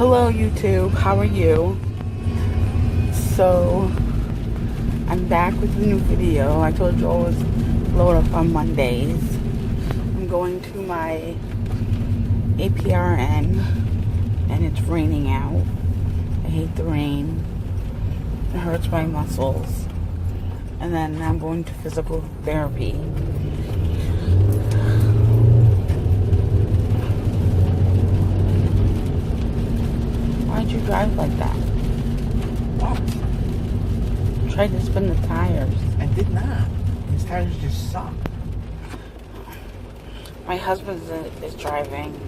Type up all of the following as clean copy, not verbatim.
Hello YouTube, how are you? So, I'm back with a new video. I told you I was load up on Mondays. I'm going to my APRN and it's raining out. I hate the rain. It hurts my muscles. And then I'm going to physical therapy. Why'd you drive like that? What? Tried to spin the tires. I did not. His tires just suck. My husband is driving.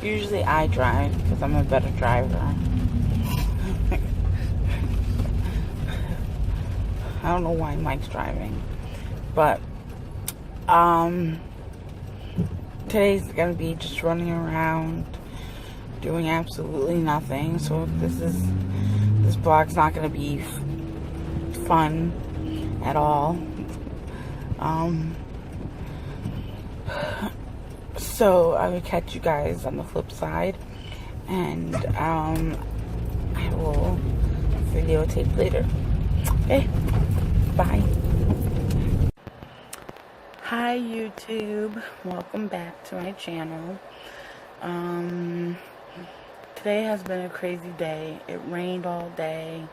Usually I drive because I'm a better driver. I don't know why Mike's driving. But today's gonna be just running around doing absolutely nothing. So this vlog's not gonna be fun at all. So I will catch you guys on the flip side, and I will videotape later. Okay, bye. Hi YouTube, welcome back to my channel. Today has been a crazy day. It rained all day.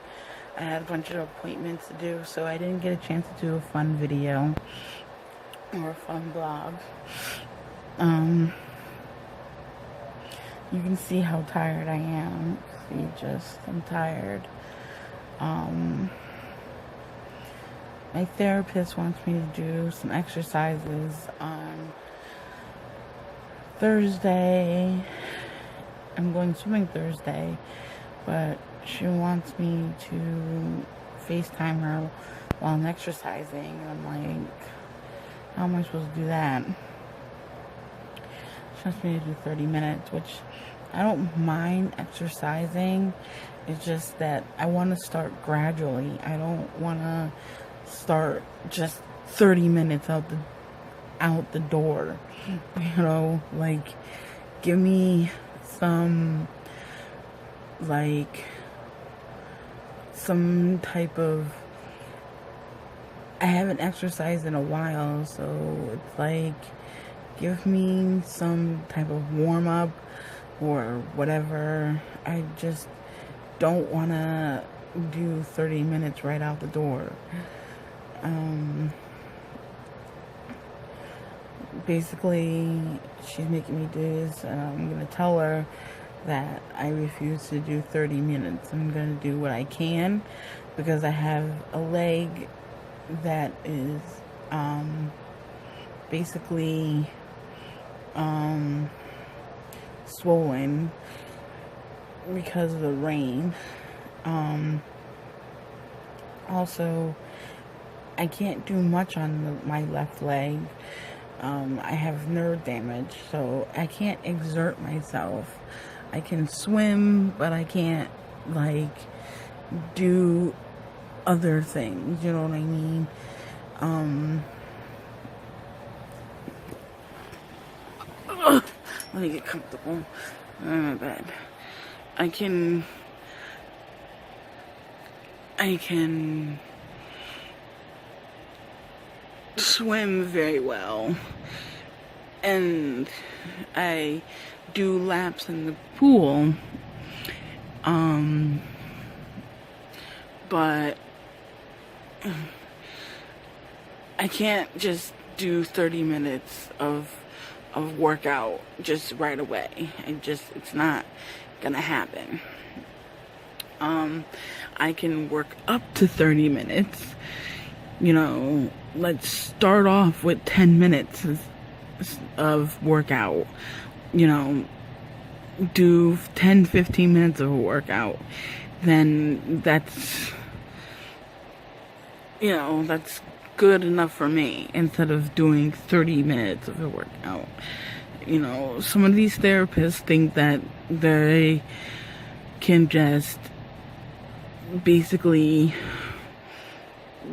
I had a bunch of appointments to do, so I didn't get a chance to do a fun video or a fun vlog. You can see how tired I am. I'm tired. My therapist wants me to do some exercises on Thursday. I'm going swimming Thursday, but she wants me to FaceTime her while I'm exercising. I'm like, how am I supposed to do that? She wants me to do 30 minutes, which I don't mind exercising. It's just that I want to start gradually. I don't want to start just 30 minutes out the door. You know, like, give me some type of, I haven't exercised in a while, so it's like, give me some type of warm-up or whatever. I just don't want to do 30 minutes right out the door. Basically, she's making me do this, and I'm going to tell her that I refuse to do 30 minutes. I'm going to do what I can, because I have a leg that is basically swollen because of the rain. Also, I can't do much on my left leg. I have nerve damage, so I can't exert myself. I can swim, but I can't, like, do other things, you know what I mean? Let me get comfortable. Oh, my bad. I can swim very well, and I do laps in the pool, but I can't just do 30 minutes of workout just right away. It's not gonna happen. I can work up to 30 minutes. You know, let's start off with 10 minutes of workout. You know, do 10-15 minutes of a workout. Then that's good enough for me, instead of doing 30 minutes of a workout. You know, some of these therapists think that they can just basically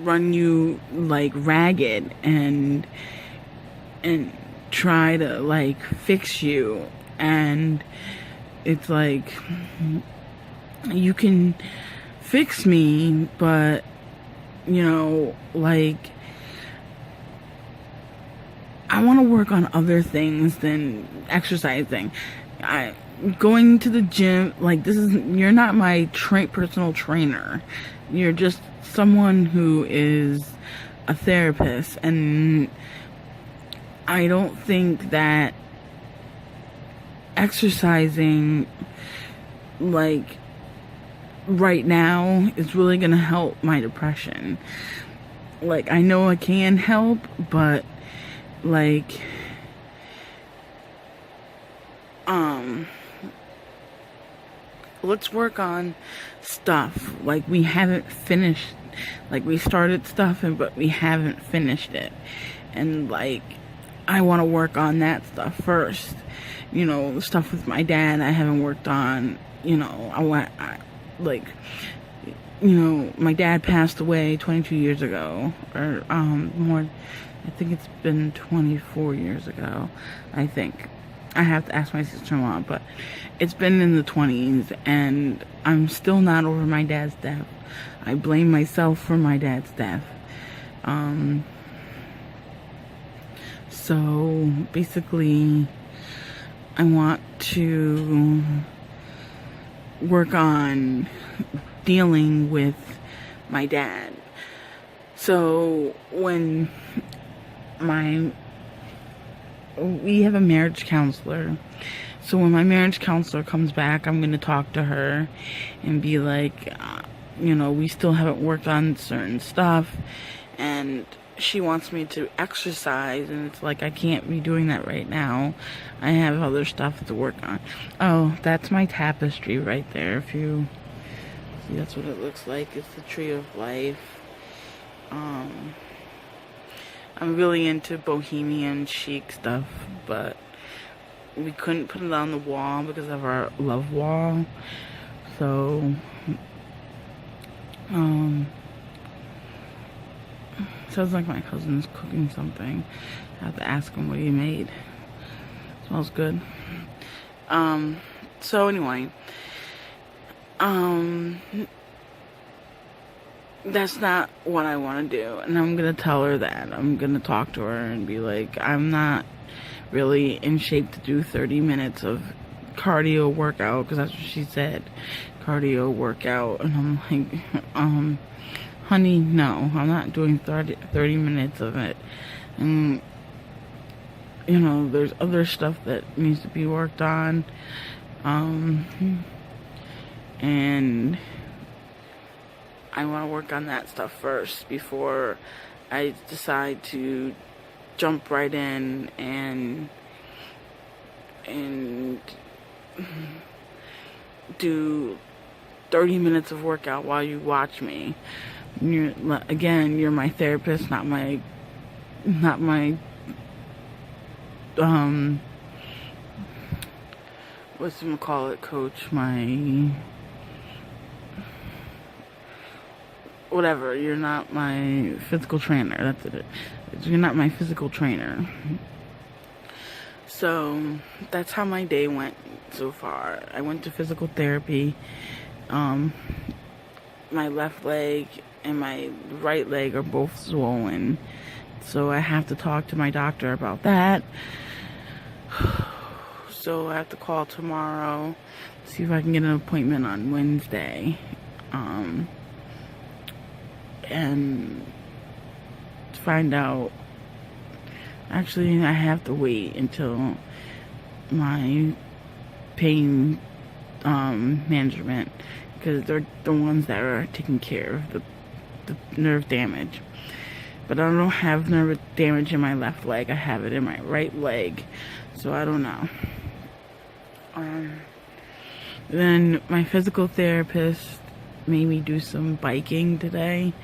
run you like ragged and try to like fix you, and it's like, you can fix me, but, you know, like, I want to work on other things than exercising. Going to the gym, like, you're not my personal trainer. You're just someone who is a therapist, and I don't think that exercising, like, right now is really gonna help my depression. Like, I know it can help, but, like, let's work on stuff. Like, we haven't finished, like, we started stuff, but we haven't finished it. And, like, I want to work on that stuff first. You know, the stuff with my dad I haven't worked on. You know, my dad passed away 22 years ago, or more. I think it's been 24 years ago. I think I have to ask my sister-in-law, but it's been in the 20s, and I'm still not over my dad's death. I blame myself for my dad's death. So basically, I want to work on dealing with my dad. So when we have a marriage counselor. So when my marriage counselor comes back, I'm going to talk to her and be like, you know, we still haven't worked on certain stuff, and she wants me to exercise, and it's like, I can't be doing that right now. I have other stuff to work on. Oh, that's my tapestry right there. If you see, that's what it looks like. It's the Tree of Life. I'm really into bohemian chic stuff, but we couldn't put it on the wall because of our love wall. So, sounds like my cousin's cooking something. I have to ask him what he made. Smells good. So anyway, that's not what I want to do, and I'm gonna tell her that. I'm gonna talk to her and be like, I'm not really in shape to do 30 minutes of cardio workout, because that's what she said, cardio workout. And I'm like, honey, no, I'm not doing 30 minutes of it. And, you know, there's other stuff that needs to be worked on, and I want to work on that stuff first before I decide to jump right in and do 30 minutes of workout while you watch me. You're my therapist, not my coach, my whatever. You're not my physical trainer. That's it. You're not my physical trainer. So that's how my day went so far. I went to physical therapy. My left leg and my right leg are both swollen, so I have to talk to my doctor about that. So I have to call tomorrow, see if I can get an appointment on Wednesday. And find out. Actually, I have to wait until my pain management, because they're the ones that are taking care of the nerve damage. But I don't have nerve damage in my left leg. I have it in my right leg, so I don't know. Then my physical therapist made me do some biking today.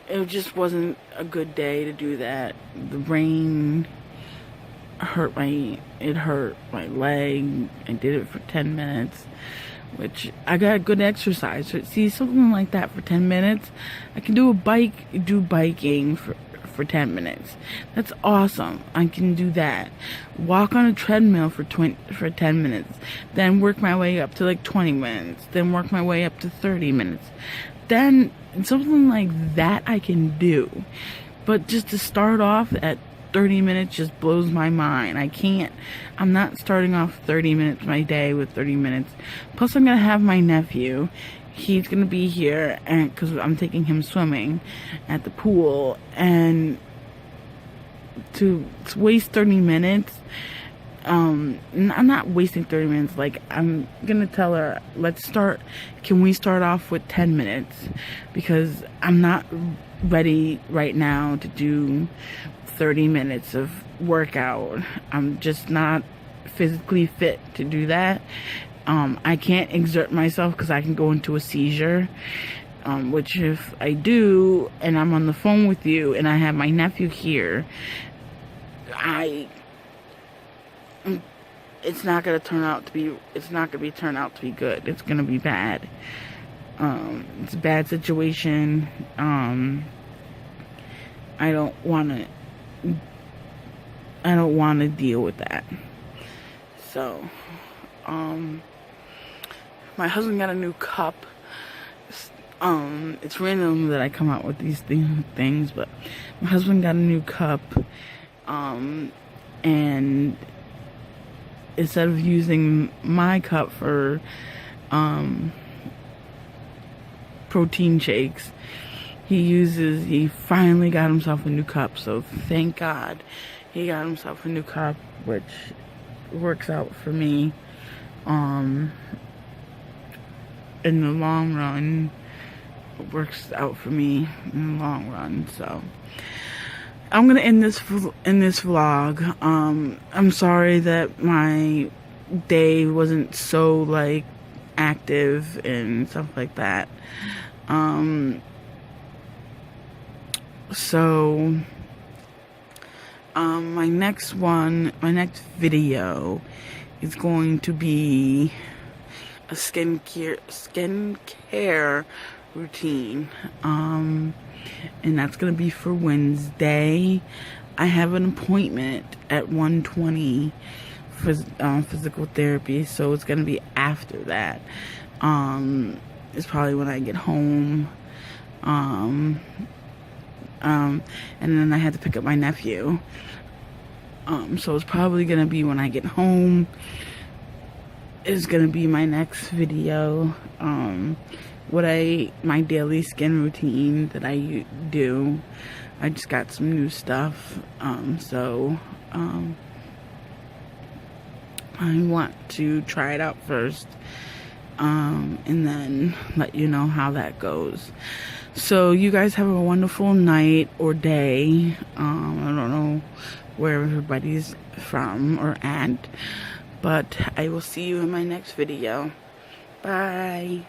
It just wasn't a good day to do that. The rain hurt my leg. I did it for 10 minutes, which I got good exercise. So see, something like that for 10 minutes, I can do biking for 10 minutes. That's awesome. I can do that. Walk on a treadmill for 10 minutes. Then work my way up to like 20 minutes. Then work my way up to 30 minutes. Then something like that I can do. But just to start off at 30 minutes just blows my mind. I'm not starting off 30 minutes my day with 30 minutes. Plus I'm going to have my nephew. He's going to be here and because I'm taking him swimming at the pool, and to waste 30 minutes, I'm not wasting 30 minutes. Like, I'm going to tell her, can we start off with 10 minutes? Because I'm not ready right now to do 30 minutes of workout. I'm just not physically fit to do that. I can't exert myself because I can go into a seizure, which if I do and I'm on the phone with you and I have my nephew here, it's not going to turn out to be good. It's going to be bad. It's a bad situation. I don't want to deal with that. So, my husband got a new cup. It's random that I come out with these things, but my husband got a new cup, and instead of using my cup for protein shakes, he finally got himself a new cup. So thank God he got himself a new cup, which works out for me. In the long run, it works out for me in the long run. So I'm gonna end this vlog. I'm sorry that my day wasn't so like active and stuff like that. My next video is going to be a skincare routine, and that's gonna be for Wednesday. I have an appointment at 1:20 for physical therapy, so it's gonna be after that. It's probably when I get home, and then I had to pick up my nephew, so it's probably gonna be when I get home is gonna be my next video. My daily skin routine that I do. I just got some new stuff, so I want to try it out first, and then let you know how that goes. So you guys have a wonderful night or day. I don't know where everybody's from or at, but I will see you in my next video. Bye.